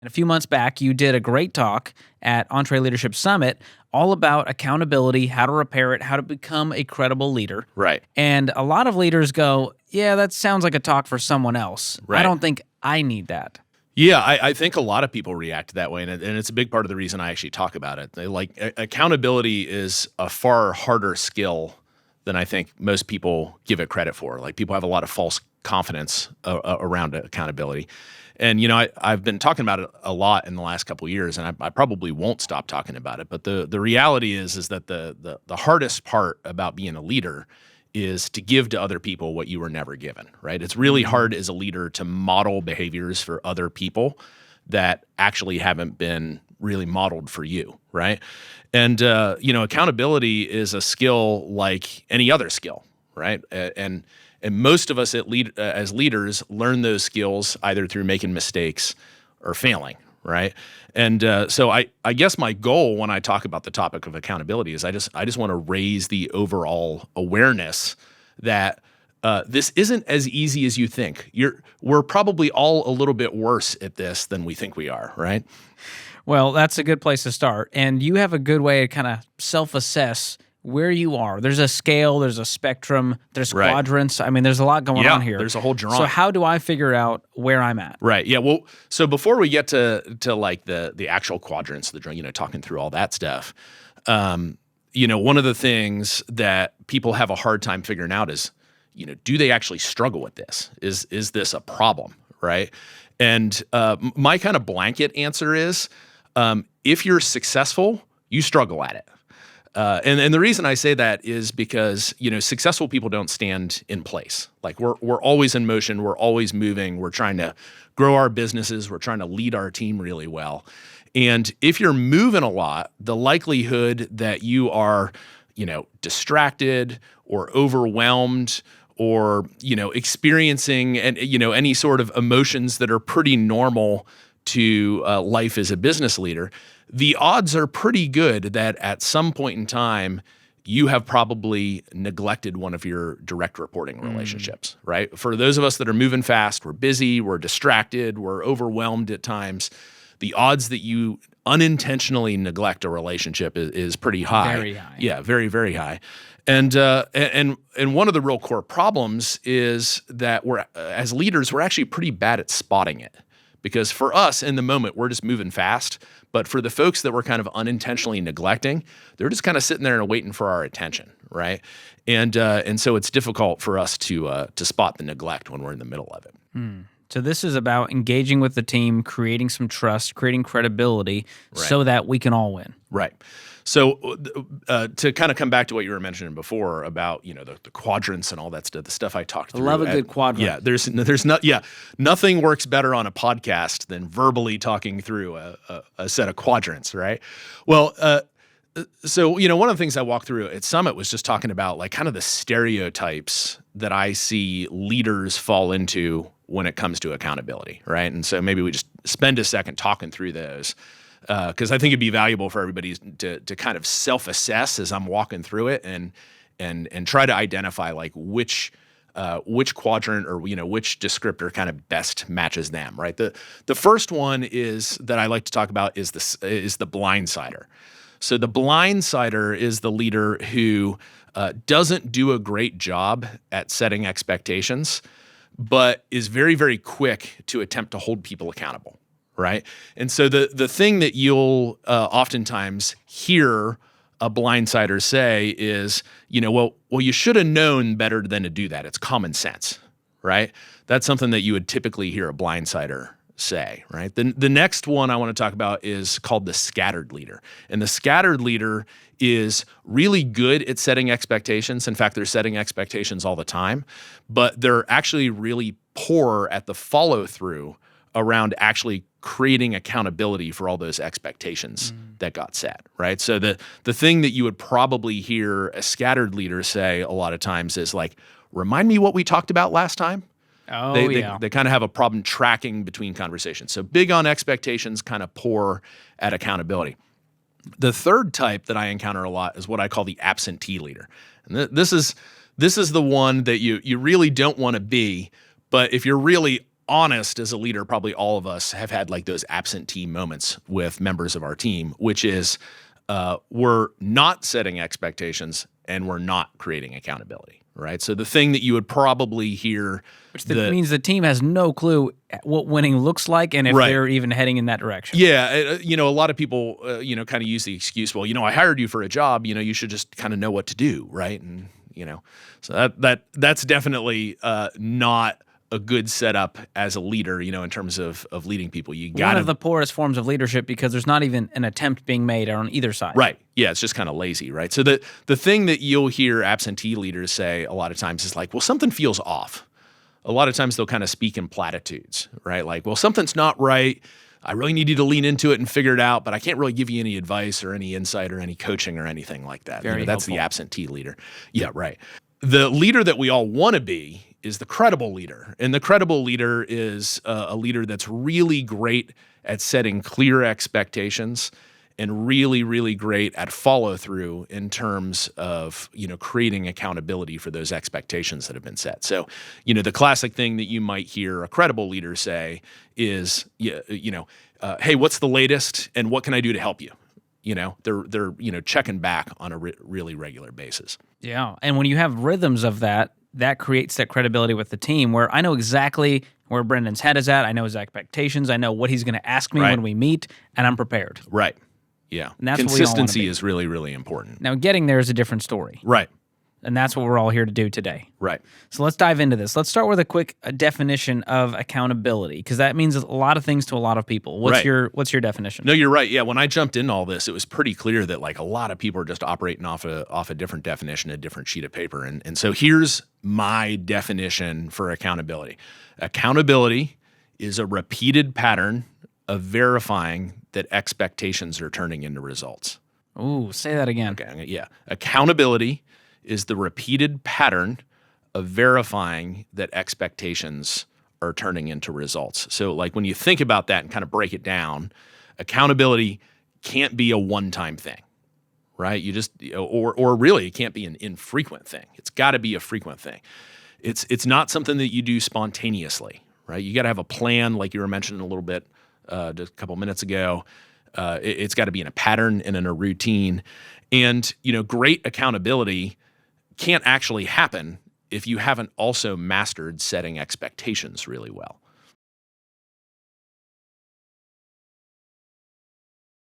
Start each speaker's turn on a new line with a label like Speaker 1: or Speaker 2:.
Speaker 1: A few months back, you did a great talk at EntreLeadership Summit all about accountability, how to repair it, how to become a credible leader.
Speaker 2: Right.
Speaker 1: And a lot of leaders go, yeah, that sounds like a talk for someone else.
Speaker 2: Right.
Speaker 1: I don't think I need that.
Speaker 2: Yeah, I think a lot of people react that way, and it's a big part of the reason I actually talk about it. Accountability is a far harder skill than I think most people give it credit for. Like, people have a lot of false confidence around accountability. And, I've been talking about it a lot in the last couple of years, and I probably won't stop talking about it. But the reality is that the hardest part about being a leader is to give to other people what you were never given, right? It's really hard as a leader to model behaviors for other people that actually haven't been really modeled for you, right? And, accountability is a skill like any other skill, right? And most of us as leaders learn those skills either through making mistakes or failing, right? And so I guess my goal when I talk about the topic of accountability is I just want to raise the overall awareness that this isn't as easy as you think. We're probably all a little bit worse at this than we think we are, right?
Speaker 1: Well, that's a good place to start. And you have a good way to kind of self-assess where you are. There's a scale, there's a spectrum, there's quadrants. I mean, there's a lot going on here.
Speaker 2: There's a whole drawing.
Speaker 1: So how do I figure out where I'm at?
Speaker 2: Right. Yeah. Well, so before we get to like the actual quadrants, talking through all that stuff, one of the things that people have a hard time figuring out is, do they actually struggle with this? Is this a problem? Right. And my kind of blanket answer is, if you're successful, you struggle at it. And the reason I say that is because, successful people don't stand in place. Like, we're always in motion. We're always moving. We're trying to grow our businesses. We're trying to lead our team really well. And if you're moving a lot, the likelihood that you are, distracted or overwhelmed or, experiencing any sort of emotions that are pretty normal to life as a business leader, the odds are pretty good that at some point in time, you have probably neglected one of your direct reporting relationships, right? For those of us that are moving fast, we're busy, we're distracted, we're overwhelmed at times, the odds that you unintentionally neglect a relationship is pretty high.
Speaker 1: Very high.
Speaker 2: Yeah, very, very high. And one of the real core problems is that as leaders, we're actually pretty bad at spotting it. Because for us, in the moment, we're just moving fast. But for the folks that we're kind of unintentionally neglecting, they're just kind of sitting there and waiting for our attention, right? And so it's difficult for us to spot the neglect when we're in the middle of it.
Speaker 1: So this is about engaging with the team, creating some trust, creating credibility, so that we can all win.
Speaker 2: Right. So to kind of come back to what you were mentioning before about the quadrants and all that stuff, the stuff I talked through.
Speaker 1: I love a good quadrant.
Speaker 2: Yeah, there's nothing works better on a podcast than verbally talking through a set of quadrants, right? Well, so one of the things I walked through at Summit was just talking about like kind of the stereotypes that I see leaders fall into when it comes to accountability, right? And so maybe we just spend a second talking through those. Because I think it'd be valuable for everybody to kind of self-assess as I'm walking through it and try to identify like which quadrant or which descriptor kind of best matches them, right? The first one is that I like to talk about is the blindsider. So the blindsider is the leader who doesn't do a great job at setting expectations, but is very, very quick to attempt to hold people accountable. Right. And so the thing that you'll oftentimes hear a blindsider say is, well, you should have known better than to do that. It's common sense. Right. That's something that you would typically hear a blindsider say. Right. The next one I want to talk about is called the scattered leader. And the scattered leader is really good at setting expectations. In fact, they're setting expectations all the time, but they're actually really poor at the follow through around actually creating accountability for all those expectations that got set, right? So the thing that you would probably hear a scattered leader say a lot of times is like, remind me what we talked about last time. They kind of have a problem tracking between conversations. So big on expectations, kind of poor at accountability. The third type that I encounter a lot is what I call the absentee leader. And this is the one that you really don't want to be, but if you're really honest as a leader, probably all of us have had like those absentee moments with members of our team, which is we're not setting expectations and we're not creating accountability, right? So the thing that you would probably hear,
Speaker 1: which means the team has no clue what winning looks like and if they're even heading in that direction.
Speaker 2: Yeah, a lot of people, kind of use the excuse, well, I hired you for a job, you should just kind of know what to do, right? And so that's definitely not a good setup as a leader, in terms of leading people. You got
Speaker 1: one of the poorest forms of leadership because there's not even an attempt being made on either side.
Speaker 2: Right. Yeah, it's just kind of lazy, right? So the thing that you'll hear absentee leaders say a lot of times is like, well, something feels off. A lot of times they'll kind of speak in platitudes, right? Like, well, something's not right. I really need you to lean into it and figure it out, but I can't really give you any advice or any insight or any coaching or anything like that.
Speaker 1: Very
Speaker 2: that's
Speaker 1: helpful.
Speaker 2: The absentee leader. Yeah, right. The leader that we all want to be is the credible leader. And the credible leader is a leader that's really great at setting clear expectations and really, really great at follow through in terms of, creating accountability for those expectations that have been set. So, the classic thing that you might hear a credible leader say is, hey, what's the latest and what can I do to help you? They're checking back on a really regular basis.
Speaker 1: Yeah. And when you have rhythms of that creates that credibility with the team where I know exactly where Brendan's head is at. I know his expectations. I know what he's going to ask me when we meet, and I'm prepared.
Speaker 2: Right. Yeah.
Speaker 1: And that's
Speaker 2: consistency
Speaker 1: what we all
Speaker 2: is really, really important.
Speaker 1: Now, getting there is a different story.
Speaker 2: Right.
Speaker 1: And that's what we're all here to do today.
Speaker 2: Right.
Speaker 1: So let's dive into this. Let's start with a quick definition of accountability, because that means a lot of things to a lot of people. What's your definition?
Speaker 2: No, you're right. Yeah, when I jumped into all this, it was pretty clear that like a lot of people are just operating off a different definition, a different sheet of paper. And so here's my definition for accountability. Accountability is a repeated pattern of verifying that expectations are turning into results.
Speaker 1: Ooh, say that again.
Speaker 2: Okay, yeah. Accountability is the repeated pattern of verifying that expectations are turning into results. So like when you think about that and kind of break it down, accountability can't be a one-time thing, right? You just, or really it can't be an infrequent thing. It's got to be a frequent thing. It's not something that you do spontaneously, right? You got to have a plan, like you were mentioning a little bit just a couple minutes ago. It's got to be in a pattern and in a routine. And, great accountability can't actually happen if you haven't also mastered setting expectations really well.